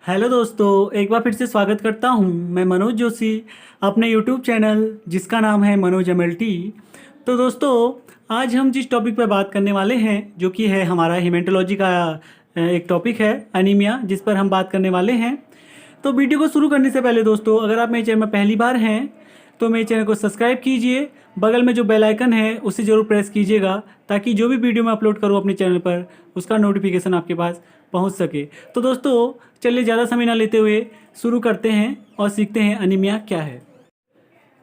Hello दोस्तों, एक बार फिर से स्वागत करता हूं। मैं मनोज जोशी अपने यूट्यूब चैनल जिसका नाम है मनोज एमएलटी। तो दोस्तों, आज हम जिस टॉपिक पर बात करने वाले हैं जो कि है हमारा हेमेटोलॉजी का एक टॉपिक है अनीमिया, जिस पर हम बात करने वाले हैं। तो वीडियो को शुरू करने से पहले दोस्तों, अगर आप मेरे चैनल में पहली बार हैं तो मेरे चैनल को सब्सक्राइब कीजिए। बगल में जो बेल आइकन है उसे ज़रूर प्रेस कीजिएगा ताकि जो भी वीडियो मैं अपलोड करूँ अपने चैनल पर उसका नोटिफिकेशन आपके पास पहुंच सके। तो दोस्तों, चलिए ज़्यादा समय ना लेते हुए शुरू करते हैं और सीखते हैं अनीमिया क्या है।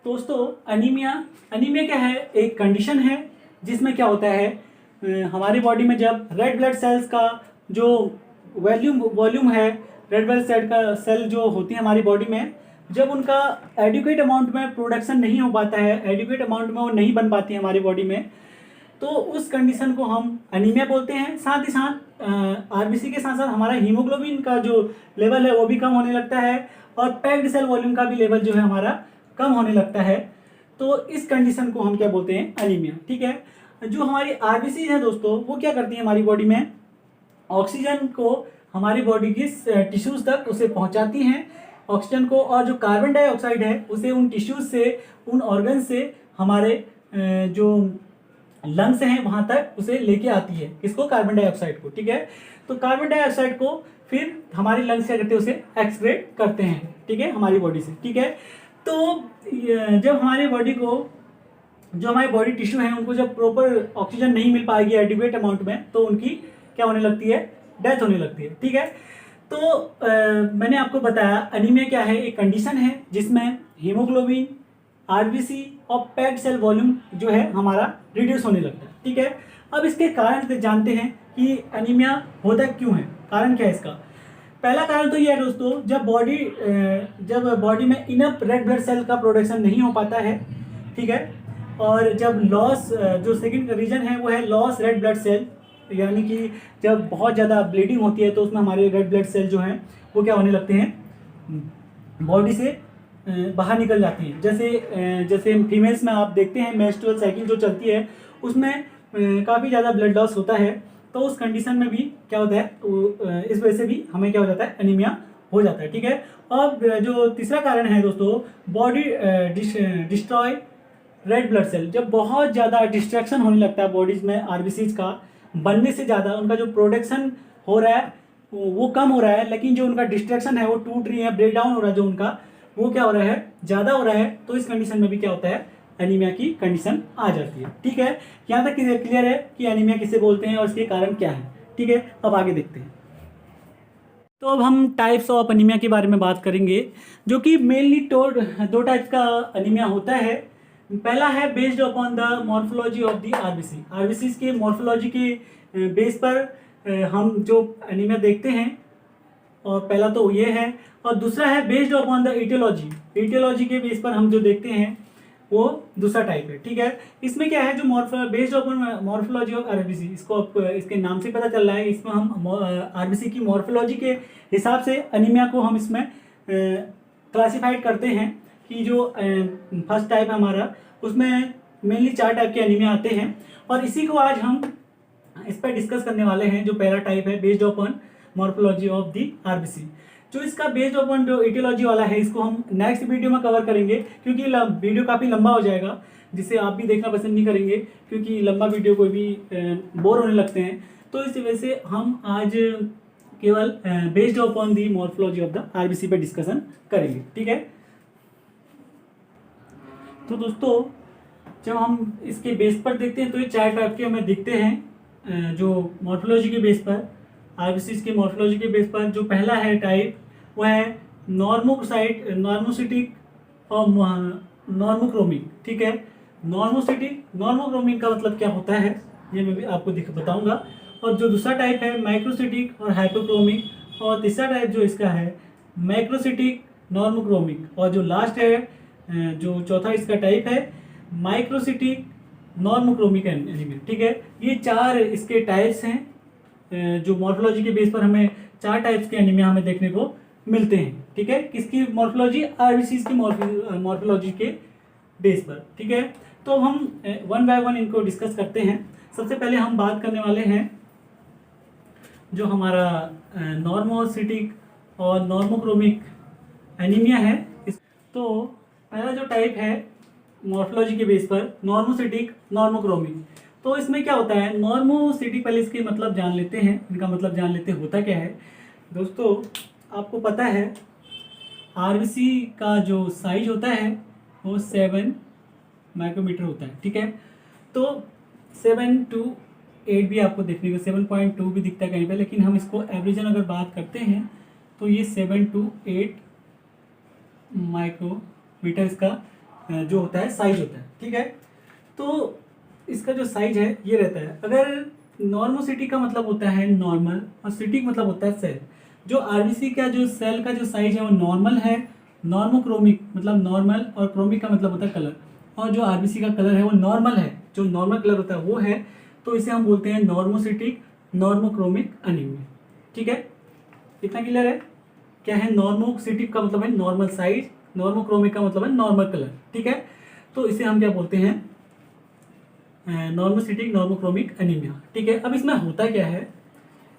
दोस्तों, अनीमिया अनीमिया क्या है? एक कंडीशन है जिसमें क्या होता है, हमारी बॉडी में जब रेड ब्लड सेल्स का जो वॉल्यूम है, रेड ब्लड सेल का सेल जो होती है हमारी बॉडी में, जब उनका एडिक्वेट अमाउंट में प्रोडक्शन नहीं हो पाता है, एडिक्वेट अमाउंट में वो नहीं बन पाती है हमारी बॉडी में, तो उस कंडीशन को हम अनीमिया बोलते हैं। साथ ही साथ आरबीसी के साथ साथ हमारा हीमोग्लोबिन का जो लेवल है वो भी कम होने लगता है और पैक्ड सेल वॉल्यूम का भी लेवल जो है हमारा कम होने लगता है। तो इस कंडीशन को हम क्या बोलते हैं? अनीमिया। ठीक है। जो हमारी आरबीसी है दोस्तों, वो क्या करती है हमारी बॉडी में, ऑक्सीजन को हमारी बॉडी की टिश्यूज तक उसे पहुंचाती हैं ऑक्सीजन को, और जो कार्बन डाइऑक्साइड है उसे उन टिश्यूज से, उन ऑर्गन से हमारे जो लंग्स हैं वहां तक उसे लेके आती है। किसको? कार्बन डाइऑक्साइड को। ठीक है। तो कार्बन डाइऑक्साइड को फिर हमारी लंग्स क्या करते हैं? उसे एक्सक्रेट करते हैं। ठीक है, हमारी बॉडी से। ठीक है। तो जब हमारी बॉडी को, जो हमारी बॉडी टिश्यू है उनको जब प्रॉपर ऑक्सीजन नहीं मिल पाएगी एडिक्वेट अमाउंट में, तो उनकी क्या होने लगती है? डेथ होने लगती है। ठीक है। तो मैंने आपको बताया अनीमिया क्या है। एक कंडीशन है जिसमें हीमोग्लोबिन, आरबीसी और पैक्ड सेल वॉल्यूम जो है हमारा रिड्यूस होने लगता है। ठीक है। अब इसके कारण जानते हैं कि अनीमिया होता क्यों है, कारण क्या है इसका। पहला कारण तो ये है दोस्तों, जब बॉडी में इनफ रेड ब्लड सेल का प्रोडक्शन नहीं हो पाता है। ठीक है। और जब लॉस, जो सेकंड रीजन है वो है लॉस रेड ब्लड सेल, यानी कि जब बहुत ज़्यादा ब्लीडिंग होती है तो उसमें हमारे रेड ब्लड सेल जो हैं वो क्या होने लगते हैं? बॉडी से बाहर निकल जाती हैं। जैसे फीमेल्स में आप देखते हैं मेंस्ट्रुअल साइकिल जो चलती है उसमें काफ़ी ज़्यादा ब्लड लॉस होता है। तो उस कंडीशन में भी क्या होता है, इस वजह से भी हमें क्या हो जाता है? अनीमिया हो जाता है। ठीक है। और जो तीसरा कारण है दोस्तों, body destroy red blood cell. जब बहुत ज़्यादा डिस्ट्रैक्शन होने लगता है बॉडीज में आरबीसीज का बनने से ज़्यादा, उनका जो प्रोडक्शन हो रहा है वो कम हो रहा है, लेकिन जो उनका डिस्ट्रैक्शन है वो टूट रही है, ब्रेक डाउन हो रहा है जो उनका, वो क्या हो रहा है? ज़्यादा हो रहा है। तो इस कंडीशन में भी क्या होता है? एनीमिया की कंडीशन आ जाती है। ठीक है। यहाँ तक क्लियर है कि एनीमिया किसे बोलते हैं और इसके कारण क्या है। ठीक है। अब आगे देखते हैं। तो अब हम टाइप्स ऑफ अनीमिया के बारे में बात करेंगे, जो कि मेनली दो टाइप्स का अनीमिया होता है। पहला है based upon the morphology of the RBC. RBC के मॉर्फोलॉजी के बेस पर हम जो अनीमिया देखते हैं, और पहला तो ये है, और दूसरा है based upon the aetiology. Aetiology के बेस पर हम जो देखते हैं वो दूसरा टाइप है। ठीक है। इसमें क्या है, जो based upon morphology of RBC, इसको इसके नाम से पता चल रहा है, इसमें हम आरबीसी की मॉर्फोलॉजी के हिसाब से अनीमिया को हम इसमें क्लासिफाइड करते हैं कि जो फर्स्ट टाइप है हमारा, उसमें मेनली 4 टाइप के अनीमिया आते हैं, और इसी को आज हम इस पर डिस्कस करने वाले हैं। जो पहला टाइप है based upon morphology of the RBC, जो इसका बेस्ड अपॉन जो इटियोलॉजी वाला है, इसको हम नेक्स्ट वीडियो में कवर करेंगे, क्योंकि वीडियो काफ़ी लंबा हो जाएगा, जिसे आप भी देखना पसंद नहीं करेंगे, क्योंकि लंबा वीडियो कोई भी बोर होने लगते हैं। तो इस वजह से हम आज केवल based upon the morphology of the RBC पे डिस्कशन करेंगे। ठीक है। तो दोस्तों, जब हम इसके बेस पर देखते हैं तो ये 4 टाइप के हमें दिखते हैं। जो मॉर्फोलॉजी के बेस पर, आरबीसी के मॉर्फोलॉजी के बेस पर, जो पहला है टाइप वो है नॉर्मोसिटिक और नॉर्मोक्रोमिक। ठीक है। नॉर्मोक्रोमिक का मतलब क्या होता है ये मैं भी आपको बताऊंगा। और जो दूसरा टाइप है माइक्रोसिटिक और हाइपोक्रोमिक, और तीसरा टाइप जो इसका है मैक्रोसिटिक नॉर्मोक्रोमिक, और जो लास्ट है, जो चौथा इसका टाइप है माइक्रोसिटिक नॉर्मोक्रोमिक एनीमिया। ठीक है। ये 4 इसके टाइप्स हैं। जो मॉर्फोलॉजी के बेस पर हमें 4 टाइप्स के एनीमिया हमें देखने को मिलते हैं। ठीक है। किसकी मॉर्फोलॉजी? आरबीसी की मॉर्फोलॉजी के बेस पर। ठीक है। तो हम वन बाय वन इनको डिस्कस करते हैं। सबसे पहले हम बात करने वाले हैं जो हमारा नॉर्मोसिटिक और नॉर्मोक्रोमिक एनीमिया है। तो पहला जो टाइप है मॉर्फोलॉजी के बेस पर नॉर्मोसिटिक नॉर्मोक्रोमिक। तो इसमें क्या होता है, नॉर्मोसिटिक, पहले इसके मतलब जान लेते हैं, इनका मतलब जान लेते हैं होता क्या है। दोस्तों आपको पता है आरबीसी का जो साइज होता है वो 7 माइक्रोमीटर होता है, ठीक है। तो 7 to 8 भी आपको देखने को 7.2 भी दिखता है कहीं पे, लेकिन हम इसको एवरेजन अगर बात करते हैं तो ये 7 to 8 माइक्रोमीटर इसका जो होता है साइज होता है, ठीक है। तो इसका जो साइज है ये रहता है। अगर नॉर्मोसिटी का मतलब होता है नॉर्मल और सिटिक मतलब होता है सेल। जो आरबीसी का जो सेल का जो साइज है वो नॉर्मल है। नॉर्मोक्रोमिक मतलब नॉर्मल और क्रोमिक का मतलब होता है कलर, और जो आरबीसी का कलर है वो नॉर्मल है, जो नॉर्मल कलर होता है वो है। तो इसे हम बोलते हैं नॉर्मोसिटिक नॉर्मोक्रोमिक एनीमिया, ठीक है। इतना क्लियर है। क्या है, नॉर्मोसिटिक का मतलब है नॉर्मल साइज, नॉर्मोक्रोमिक का मतलब है नॉर्मल कलर, ठीक है। तो इसे हम क्या बोलते हैं, नॉर्मोसिटिक नॉर्मोक्रोमिक एनीमिया, ठीक है। अब इसमें होता क्या है,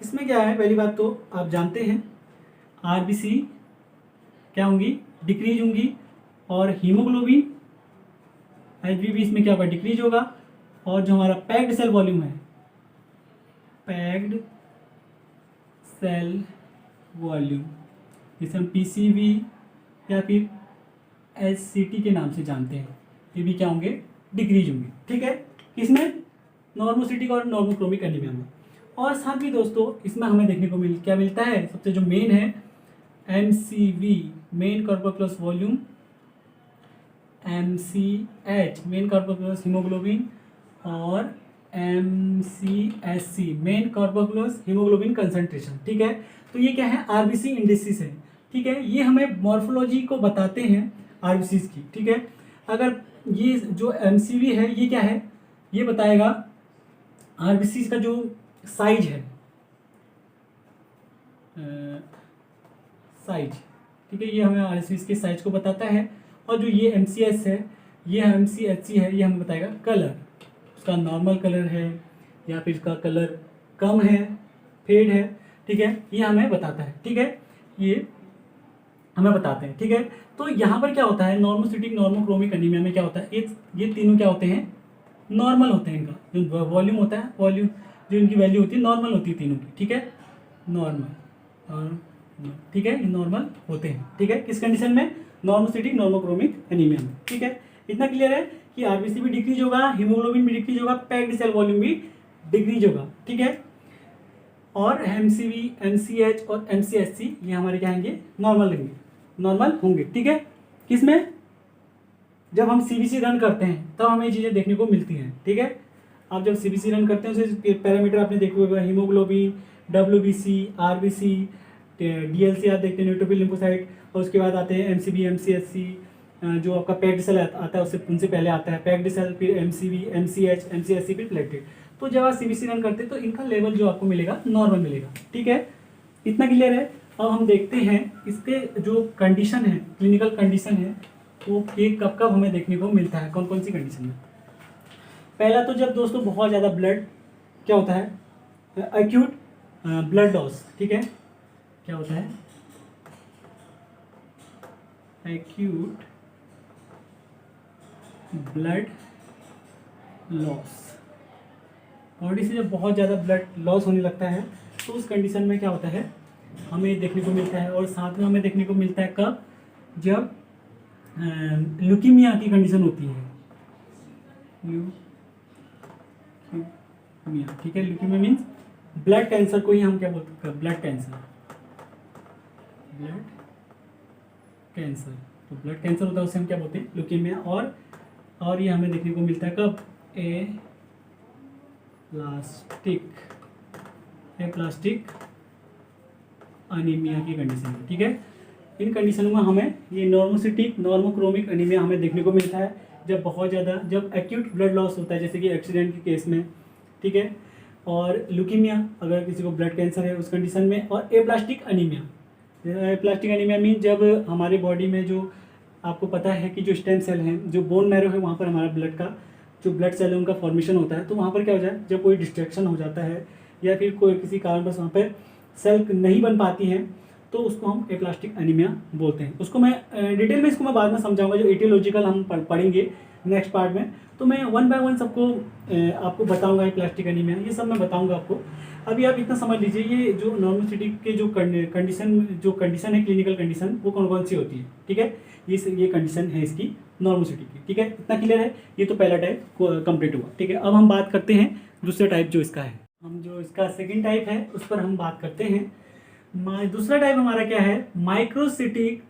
इसमें क्या है, पहली बात तो आप जानते हैं आरबीसी क्या होंगी, डिक्रीज होंगी, और हीमोग्लोबिन एचबीवी इसमें क्या होगा, डिक्रीज होगा। और जो हमारा पैक्ड सेल वॉल्यूम है, पैक्ड सेल वॉल्यूम, जिसे हम पीसीवी या फिर एससीटी के नाम से जानते हैं, ये भी क्या होंगे, डिक्रीज होंगे, ठीक है। इसमें नॉर्मोसिटिक और नॉर्मोक्रोमिक एनीमिया में। और साथ ही दोस्तों इसमें हमें देखने को क्या मिलता है, सबसे जो मेन है MCV mean corpuscular volume, MCH mean corpuscular haemoglobin, और MCSC mean corpuscular haemoglobin concentration, ठीक है। तो ये क्या है, आरबीसी इंडिसेस है, ठीक है। ये हमें मॉर्फोलॉजी को बताते हैं आरबीसी की, ठीक है। अगर ये जो एमसीवी है ये क्या है, ये बताएगा आरबीसी का जो साइज है, साइज, ठीक है। ये हमें आरबीसी के साइज को बताता है। और जो ये एमसीएस है, ये एमसीएचसी है, ये हमें बताएगा कलर, उसका नॉर्मल कलर है या फिर इसका कलर कम है, फेड है, ठीक है। ये हमें बताता है, ठीक है, ये हमें बताते हैं, ठीक है। तो यहाँ पर क्या होता है, नॉर्मोसिटिक नॉर्मोक्रोमिक एनीमिया में क्या होता है, ये तीनों क्या होते हैं, नॉर्मल होते हैं। इनका जो वॉल्यूम होता है, वॉल्यूम जो इनकी वैल्यू होती है नॉर्मल होती है तीनों की, ठीक है, नॉर्मल और ठीक है, ये नॉर्मल होते हैं, ठीक है। किस कंडीशन में, नॉर्मोसिटिक नॉर्मोक्रोमिक एनीमिया में, ठीक है। इतना क्लियर है कि आरबीसी भी डिक्रीज होगा, हीमोग्लोबिन भी डिक्रीज होगा, पैक्ड सेल वॉल्यूम भी डिक्रीज होगा, ठीक है। और एमसीवी, एमसीएच और एमसीएचसी ये हमारे क्या होंगे, नॉर्मल रहेंगे, नॉर्मल होंगे, ठीक है। किसमें, जब हम सीबीसी रन करते हैं तब हमें ये चीज़ें देखने को मिलती हैं, ठीक है। आप जब सीबीसी रन करते हैं उसे पैरामीटर आपने देखे होगा, हीमोग्लोबिन, डब्ल्यूबीसी, आरबीसी, डीएलसी आप देखते हैं, न्यूट्रोफिल लिम्फोसाइट, और उसके बाद आते हैं एमसीबी, एमसीएचसी, जो आपका पैक्ड सेल आता है उससे उनसे पहले आता है पैक्ड सेल, फिर एमसीबी, एमसीएच, एमसीएचसी, फिर प्लेटेड। तो जब आप सीबीसी रन करते हैं तो इनका लेवल जो आपको मिलेगा नॉर्मल मिलेगा, ठीक है। इतना क्लियर है। अब हम देखते हैं इसके जो कंडीशन है, क्लिनिकल कंडीशन है, वो ये कब कब हमें देखने को मिलता है, कौन कौन सी कंडीशन में। पहला तो जब दोस्तों बहुत ज़्यादा ब्लड क्या होता है, एक्यूट ब्लड लॉस, ठीक है। क्या होता है, एक्यूट ब्लड लॉस, बॉडी से जब बहुत ज़्यादा ब्लड लॉस होने लगता है तो उस कंडीशन में क्या होता है, हमें देखने को मिलता है। और साथ में हमें देखने को मिलता है कब, जब ल्यूकीमिया की कंडीशन होती है, ल्यूकीमिया, ठीक है। ल्यूकीमिया मीन्स ब्लड कैंसर को ही हम क्या बोलते हैं, ब्लड कैंसर, ब्लड कैंसर। तो ब्लड कैंसर होता है उसे हम क्या बोलते हैं, ल्यूकीमिया। और ये हमें देखने को मिलता है कब, एप्लास्टिक अनीमिया की कंडीशन में, ठीक है। इन कंडीशनों में हमें ये नॉर्मोसिटिक नॉर्मोक्रोमिक अनीमिया हमें देखने को मिलता है जब बहुत ज़्यादा, जब एक्यूट ब्लड लॉस होता है, जैसे कि एक्सीडेंट के केस में, ठीक है। और ल्यूकीमिया अगर किसी को ब्लड कैंसर है उस कंडीशन में। और aplastic anaemia, aplastic anaemia mean जब हमारी बॉडी में जो आपको पता है कि जो स्टेम सेल हैं, जो बोन मैरो है, वहाँ पर हमारा ब्लड का जो ब्लड सेल है उनका फॉर्मेशन होता है। तो वहाँ पर क्या हो जाए, जब कोई डिस्ट्रैक्शन हो जाता है या फिर कोई किसी कारणवश वहाँ पर सेल नहीं बन पाती हैं, तो उसको हम एप्लास्टिक एनीमिया बोलते हैं। उसको मैं डिटेल में इसको मैं बाद में समझाऊंगा, जो एटियोलॉजिकल हम पढ़ेंगे नेक्स्ट पार्ट में, तो मैं वन बाय वन सबको आपको बताऊंगा। एप्लास्टिक एनीमिया ये सब मैं बताऊंगा आपको। अभी आप इतना समझ लीजिए, ये जो नॉर्मोसिटी के जो कंडीशन है, क्लिनिकल कंडीशन, वो कौन कौन सी होती है, ठीक है। ये कंडीशन है इसकी नॉर्मोसिटी की, ठीक है। इतना क्लियर है। ये तो पहला टाइप कंप्लीट हुआ, ठीक है। अब हम बात करते हैं दूसरा टाइप जो इसका है। हम जो इसका सेकेंड टाइप है उस पर हम बात करते हैं। दूसरा टाइप हमारा क्या है, माइक्रोसिटिक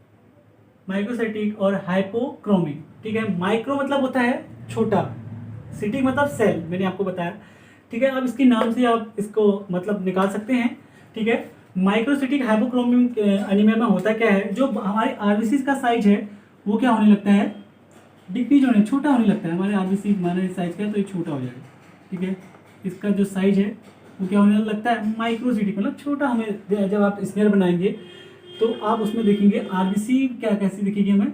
और हाइपोक्रोमिक, ठीक है। माइक्रो मतलब होता है छोटा, सिटिक मतलब सेल, मैंने आपको बताया, ठीक है। अब इसके नाम से आप इसको मतलब निकाल सकते हैं, ठीक है। माइक्रोसिटिक हाइपोक्रोमिक एनीमिया में होता क्या है, जो हमारे आरबीसी का साइज है वो क्या होने लगता है, डिक्रीज होने, छोटा होने लगता है। हमारे आरबीसी हमारे साइज का है तो ये छोटा हो जाएगा, ठीक है। इसका जो साइज है वो क्या होने लगता है, माइक्रोसिटिक मतलब छोटा। हमें जब आप स्मेयर बनाएंगे तो आप उसमें देखेंगे आरबीसी क्या कैसी दिखेगी, हमें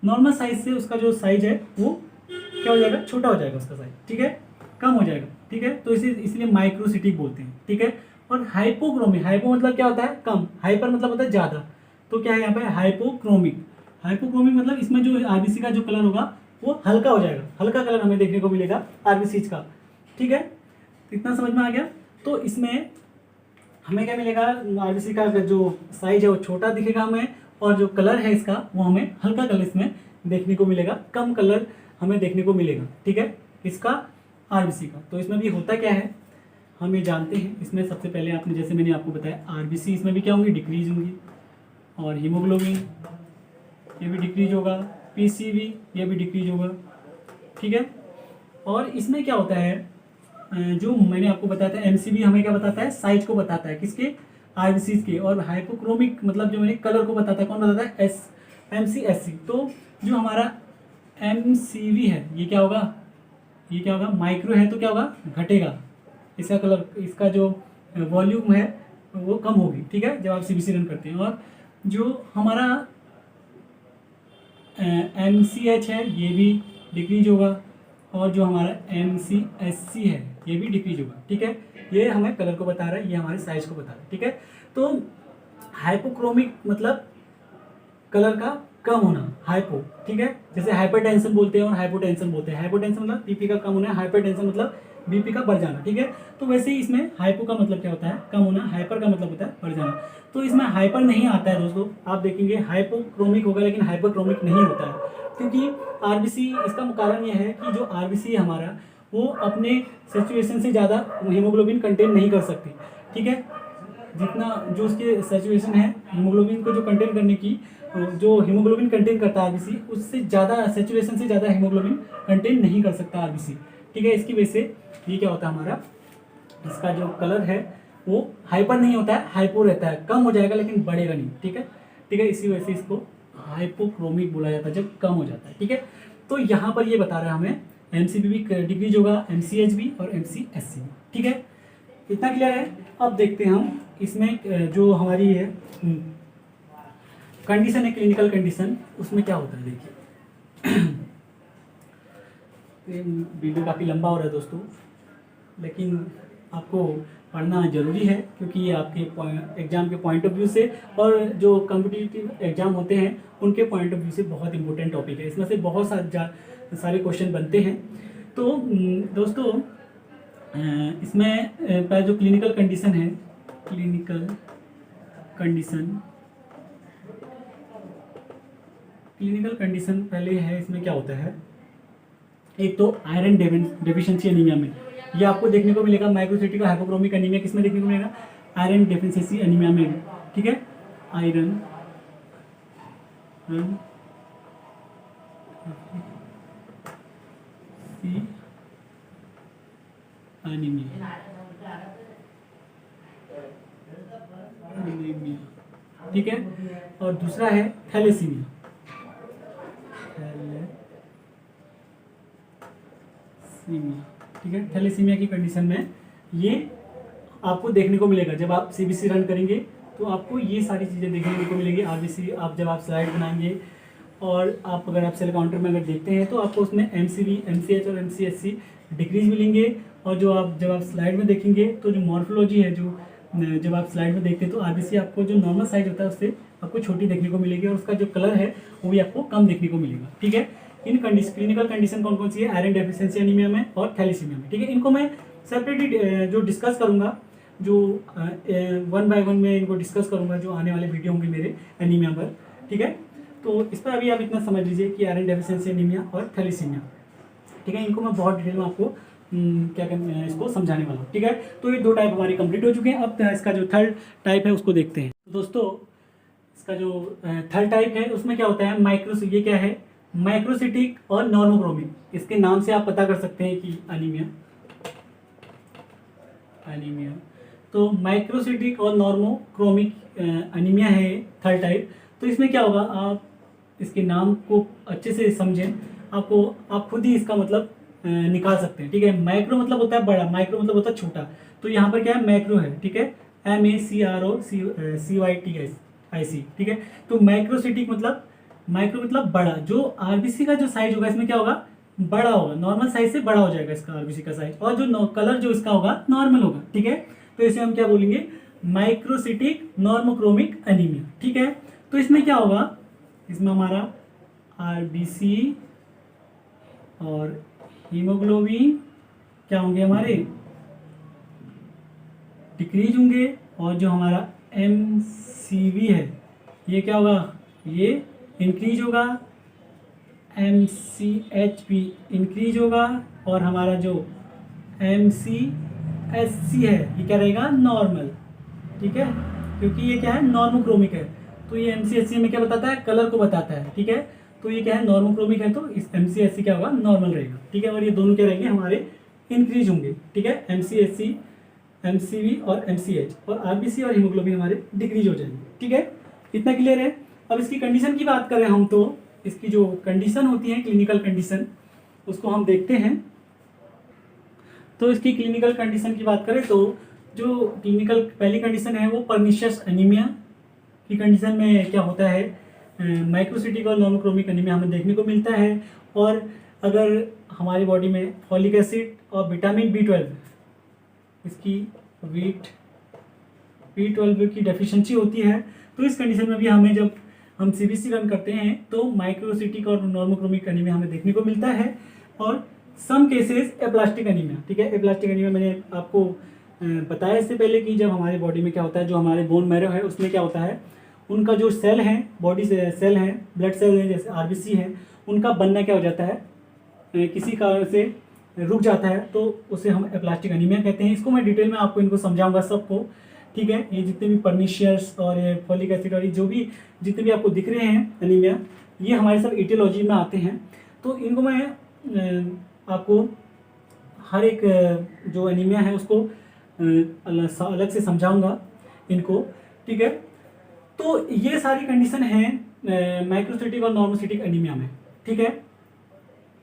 नॉर्मल साइज से उसका जो साइज है वो क्या हो जाएगा, छोटा हो जाएगा उसका साइज, ठीक है, कम हो जाएगा, ठीक है। तो इसलिए माइक्रोसिटिक बोलते हैं, ठीक है। और हाइपोक्रोमिक, हाइपो मतलब क्या होता है, कम, हाइपर मतलब होता है ज़्यादा, तो क्या है यहाँ पे हाइपोक्रोमिक। हाइपोक्रोमिक मतलब इसमें जो आरबीसी का जो कलर होगा वो हल्का हो जाएगा, हल्का कलर हमें देखने को मिलेगा आरबीसी का, ठीक है। इतना समझ में आ गया। तो इसमें हमें क्या मिलेगा, आरबीसी का जो साइज है वो छोटा दिखेगा हमें, और जो कलर है इसका वो हमें हल्का कलर इसमें देखने को मिलेगा, कम कलर हमें देखने को मिलेगा, ठीक है, इसका आरबीसी का। तो इसमें भी होता क्या है हम ये जानते हैं। इसमें सबसे पहले आपने, जैसे मैंने आपको बताया, आरबीसी इसमें भी क्या होंगी, डिक्रीज होंगी, और हीमोग्लोबिन ये भी डिक्रीज होगा, पीसीबी ये भी डिक्रीज होगा, ठीक है। और इसमें क्या होता है, जो मैंने आपको बताया था एमसीबी हमें क्या बताता है, साइज को बताता है, किसके, आरबीसी के। और हाइपोक्रोमिक मतलब जो मैंने कलर को बताता है, कौन बताता है, एमसीएससी। तो जो हमारा एमसीवी है ये क्या होगा, माइक्रो है तो क्या होगा, घटेगा, इसका कलर, इसका जो वॉल्यूम है वो कम होगी, ठीक है, जब आप सीबीसी रन करते हैं। और जो हमारा एमसीएच है ये भी डिक्रीज होगा, और जो हमारा एमसीएससी है ये भी डिक्रीज होगा, ठीक है। ये हमें कलर को बता रहा है, ये हमारे साइज को बता रहा है, ठीक है। तो हाइपोक्रोमिक मतलब कलर का कम होना, हाइपो, ठीक है। जैसे हाइपरटेंशन बोलते हैं और हाइपोटेंशन बोलते हैं। हाइपोटेंशन मतलब बीपी का कम होना है, हाइपरटेंशन मतलब बीपी का बढ़ जाना, ठीक है। तो वैसे ही इसमें हाइपो का मतलब क्या होता है, कम होना, हाइपर का मतलब होता है बढ़ जाना। तो इसमें हाइपर नहीं आता है दोस्तों, आप देखेंगे हाइपोक्रोमिक होगा लेकिन हाइपरक्रोमिक नहीं होता है, क्योंकि आरबीसी, इसका कारण यह है कि जो आरबीसी है हमारा वो अपने सैचुरेशन से ज़्यादा हीमोग्लोबिन कंटेन नहीं कर सकती, ठीक है। जितना जो उसके सैचुरेशन है हीमोग्लोबिन को जो कंटेन करने की, जो हीमोग्लोबिन कंटेन करता है आरबीसी, उससे ज़्यादा सैचुरेशन से ज़्यादा हीमोग्लोबिन कंटेन नहीं कर सकता आरबीसी, ठीक है। इसकी वजह से ये क्या होता है हमारा, इसका जो कलर है वो हाइपर नहीं होता है, हाइपो रहता है, कम हो जाएगा लेकिन बढ़ेगा नहीं, ठीक है, ठीक है। इसी वजह से इसको हाइपोक्रोमिक बोला जाता है जब कम हो जाता है, ठीक है। तो यहाँ पर ये बता रहा है हमें एमसीबी भी डिक्रीज होगा, एमसीएच भी और एमसीएससी, ठीक है। इतना क्लियर है। अब देखते हैं हम इसमें जो हमारी है कंडीशन है, क्लिनिकल कंडीशन, उसमें क्या होता है देखिए। वीडियो काफ़ी लंबा हो रहा है दोस्तों, लेकिन आपको पढ़ना ज़रूरी है, क्योंकि ये आपके एग्ज़ाम के पॉइंट ऑफ व्यू से और जो कॉम्पिटिटिव एग्ज़ाम होते हैं उनके पॉइंट ऑफ व्यू से बहुत इंपॉर्टेंट टॉपिक है। इसमें से बहुत सारे क्वेश्चन बनते हैं। तो दोस्तों इसमें पहले जो क्लिनिकल कंडीशन है, क्लिनिकल कंडीशन पहले है, इसमें क्या होता है, एक तो आयरन डेफिशिएंसी एनीमिया में ये आपको देखने को मिलेगा। माइक्रोसिटिक और हाइपोक्रोमिक एनीमिया किसमें देखने को मिलेगा, आयरन डेफिशिएंसी एनीमिया में, ठीक है। आयरन एनीमिया, ठीक है। और दूसरा है थैलेसीमिया, ठीक है। थैलेसीमिया की कंडीशन में ये आपको देखने को मिलेगा, जब आप सीबीसी रन करेंगे तो आपको ये सारी चीज़ें देखने को मिलेगी। आरबीसी आप जब आप स्लाइड बनाएंगे और आप अगर आप सेल काउंटर में अगर देखते हैं तो आपको उसमें एमसीवी, एमसीएच और एमसीएससी डिक्रीज मिलेंगे। और जो आप जब आप स्लाइड में देखेंगे तो जो मॉर्फोलॉजी है, जो जब आप स्लाइड में देखते हैं तो आरबीसी आपको जो नॉर्मल साइज होता है उससे आपको छोटी देखने को मिलेगी और उसका जो कलर है वो भी आपको कम देखने को मिलेगा। ठीक है, इन क्लिनिकल कंडीशन कौन कौन सी है? आयरन डेफिशिएंसी एनीमिया में और थैलेसीमिया में। ठीक है, इनको मैं सेपरेटली जो डिस्कस करूँगा, जो 1 बाय 1 में इनको डिस्कस करूँगा जो आने वाले वीडियो होंगे मेरे एनीमिया पर। ठीक है, तो इस पर अभी आप इतना समझ लीजिए कि आयरन डेफिशिएंसी एनीमिया और थैलेसीमिया। ठीक है, इनको मैं बहुत डिटेल में आपको क्या कहते हैं इसको समझाने वाला हूँ। ठीक है, तो ये 2 टाइप हमारे कंप्लीट हो चुके हैं। अब इसका जो थर्ड टाइप है उसको देखते हैं। तो दोस्तों इसका जो थर्ड टाइप है उसमें क्या होता है? ये क्या है? माइक्रोसिटिक और नॉर्मोक्रोमिक। इसके नाम से आप पता कर सकते हैं कि एनीमिया। तो माइक्रोसिटिक और नॉर्मोक्रोमिक एनीमिया है थर्ड टाइप। तो इसमें क्या होगा, आप इसके नाम को अच्छे से समझें, आप खुद ही इसका मतलब निकाल सकते हैं। ठीक है, माइक्रो मतलब होता है बड़ा, माइक्रो मतलब होता है छोटा। तो यहाँ पर क्या है? मैक्रो है। ठीक है, MACROCYTIC। ठीक है, तो माइक्रोसिटिक मतलब माइक्रो मतलब बड़ा। जो आरबीसी का जो साइज होगा इसमें क्या होगा? बड़ा होगा, नॉर्मल साइज से बड़ा हो जाएगा इसका आरबीसी का साइज, और जो कलर जो इसका होगा नॉर्मल होगा। ठीक है, तो इसे हम क्या बोलेंगे? Microcytic normochromic anaemia. ठीक है, तो इसमें क्या होगा? इसमें हमारा आरबीसी और हीमोग्लोबिन क्या होंगे? हमारे डिक्रीज होंगे, और जो हमारा एमसीवी है ये क्या होगा? ये इंक्रीज होगा, एमसीएचपी इंक्रीज होगा, और हमारा जो एमसीएससी है ये क्या रहेगा? नॉर्मल। ठीक है, क्योंकि ये क्या है? नॉर्मोक्रोमिक है। तो ये एमसीएससी में क्या बताता है? कलर को बताता है। ठीक है, तो ये क्या है? नॉर्मोक्रोमिक है, तो इस एमसीएससी क्या होगा? नॉर्मल रहेगा। ठीक है, और ये दोनों क्या रहेंगे? हमारे इंक्रीज होंगे। ठीक है, एमसीएससी, एमसीवी और एमसीएच, और आरबीसी और हीमोग्लोबिन हमारे डिक्रीज हो जाएंगे। ठीक है, इतना क्लियर है। अब इसकी कंडीशन की बात करें हम, तो इसकी जो कंडीशन होती है क्लिनिकल कंडीशन उसको हम देखते हैं। तो इसकी क्लिनिकल कंडीशन की बात करें तो जो क्लिनिकल पहली कंडीशन है वो पर्निशियस एनीमिया की कंडीशन में क्या होता है? माइक्रोसिटिक और नॉर्मोक्रोमिक एनीमिया हमें देखने को मिलता है। और अगर हमारी बॉडी में फॉलिक एसिड और विटामिन B12 इसकी B12 की डेफिशिएंसी होती है, तो इस कंडीशन में भी हमें जब हम सीबीसी रन करते हैं तो माइक्रोसिटिक और नॉर्मोक्रोमिक एनीमिया हमें देखने को मिलता है, और सम केसेस एप्लास्टिक एनीमिया। ठीक है, एप्लास्टिक एनीमिया मैंने आपको बताया इससे पहले कि जब हमारी बॉडी में क्या होता है, जो हमारे बोन मैरो है उसमें क्या होता है, उनका जो सेल है, बॉडी से सेल है, ब्लड सेल है जैसे आरबीसी है, उनका बनना क्या हो जाता है? किसी कारण से रुक जाता है, तो उसे हम एप्लास्टिक एनीमिया कहते हैं। इसको मैं डिटेल में आपको इनको समझाऊंगा सबको। ठीक है, ये जितने भी पर्निशियस और ये फॉलिक एसिड और ये जो भी जितने भी आपको दिख रहे हैं एनीमिया, ये हमारे सब एटियोलॉजी में आते हैं। तो इनको मैं आपको हर एक जो एनीमिया है उसको अलग से समझाऊंगा इनको। ठीक है, तो ये सारी कंडीशन है माइक्रोसिटिक और नॉर्मोसिटिक एनीमिया में। ठीक है,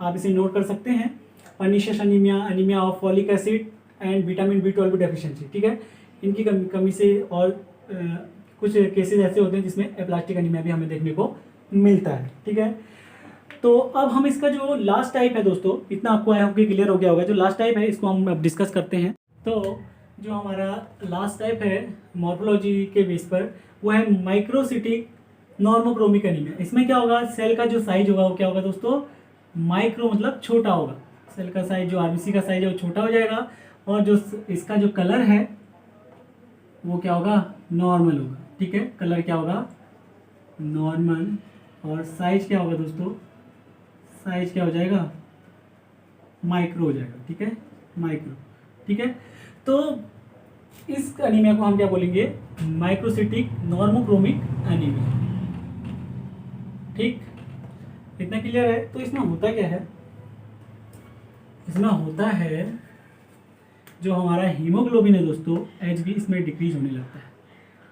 आप इसे नोट कर सकते हैं। Pernicious anaemia, anaemia of folic acid and vitamin B12 deficiency. ठीक है, इनकी कमी से और कुछ केसेस ऐसे होते हैं जिसमें एप्लास्टिक एनीमिया भी हमें देखने को मिलता है। ठीक है, तो अब हम इसका जो लास्ट टाइप है दोस्तों, इतना आपको आई होप कि क्लियर हो गया होगा। जो लास्ट टाइप है इसको हम अब डिस्कस करते हैं। तो जो हमारा लास्ट टाइप है मॉर्फोलॉजी के बेस पर, वो है माइक्रोसिटिक नॉर्मोक्रोमिक एनीमिया। इसमें क्या होगा? सेल का जो साइज होगा वो क्या होगा दोस्तों? माइक्रो मतलब छोटा होगा। सेल का साइज, जो आरबीसी का साइज है वो छोटा हो जाएगा, और जो इसका जो कलर है वो क्या होगा? नॉर्मल होगा। ठीक है, कलर क्या होगा? नॉर्मल। और साइज क्या होगा दोस्तों? साइज क्या हो जाएगा? माइक्रो हो जाएगा। ठीक है, माइक्रो। ठीक है, तो इस एनीमिया को हम क्या बोलेंगे? Microcytic normochromic anaemia. ठीक, इतना क्लियर है। तो इसमें होता क्या है? इसमें होता है जो हमारा हीमोग्लोबिन है दोस्तों, HB, इसमें डिक्रीज होने लगता है।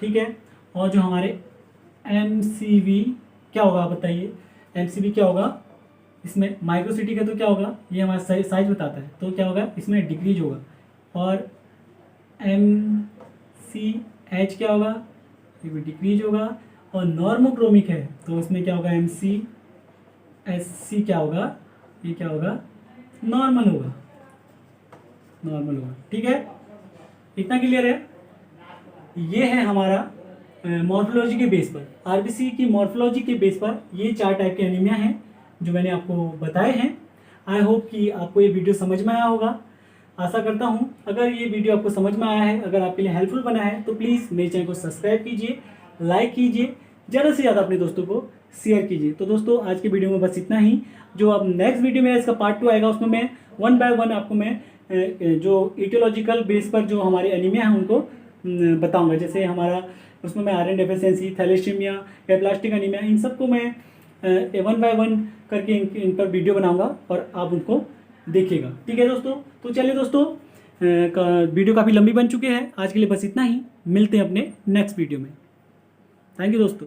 ठीक है, और जो हमारे MCV क्या होगा बताइए? MCV क्या होगा? इसमें माइक्रोसिटिक है तो क्या होगा? ये हमारा साइज बताता है, तो क्या होगा? इसमें डिक्रीज होगा। और MCH क्या होगा? ये भी डिक्रीज होगा। और नॉर्मोक्रोमिक है तो इसमें क्या होगा? MCSC क्या होगा? ये क्या होगा? नॉर्मल होगा, नॉर्मल होगा। ठीक है, इतना क्लियर है। ये है हमारा मॉर्फोलॉजी के बेस पर, आरबीसी की मॉर्फोलॉजी के बेस पर ये 4 टाइप के एनीमिया हैं जो मैंने आपको बताए हैं। आई होप कि आपको ये वीडियो समझ में आया होगा। आशा करता हूँ अगर ये वीडियो आपको समझ में आया है, अगर आपके लिए हेल्पफुल बना है, तो प्लीज़ मेरे चैनल को सब्सक्राइब कीजिए, लाइक कीजिए, ज़्यादा से ज़्यादा अपने दोस्तों को शेयर कीजिए। तो दोस्तों आज की वीडियो में बस इतना ही। जो अब नेक्स्ट वीडियो में इसका पार्ट 2 आएगा, उसमें मैं 1 बाय 1 आपको मैं जो इटियोलॉजिकल बेस पर जो हमारे एनीमिया हैं उनको बताऊंगा। जैसे हमारा उसमें मैं आयरन डेफिशिएंसी, थैलेसीमिया या प्लास्टिक एनीमिया, इन सबको मैं 1 बाय 1 करके इन पर वीडियो बनाऊंगा और आप उनको देखिएगा। ठीक है दोस्तों, तो चलिए दोस्तों, वीडियो काफ़ी लंबी बन चुके हैं। आज के लिए बस इतना ही, मिलते हैं अपने नेक्स्ट वीडियो में। थैंक यू दोस्तों।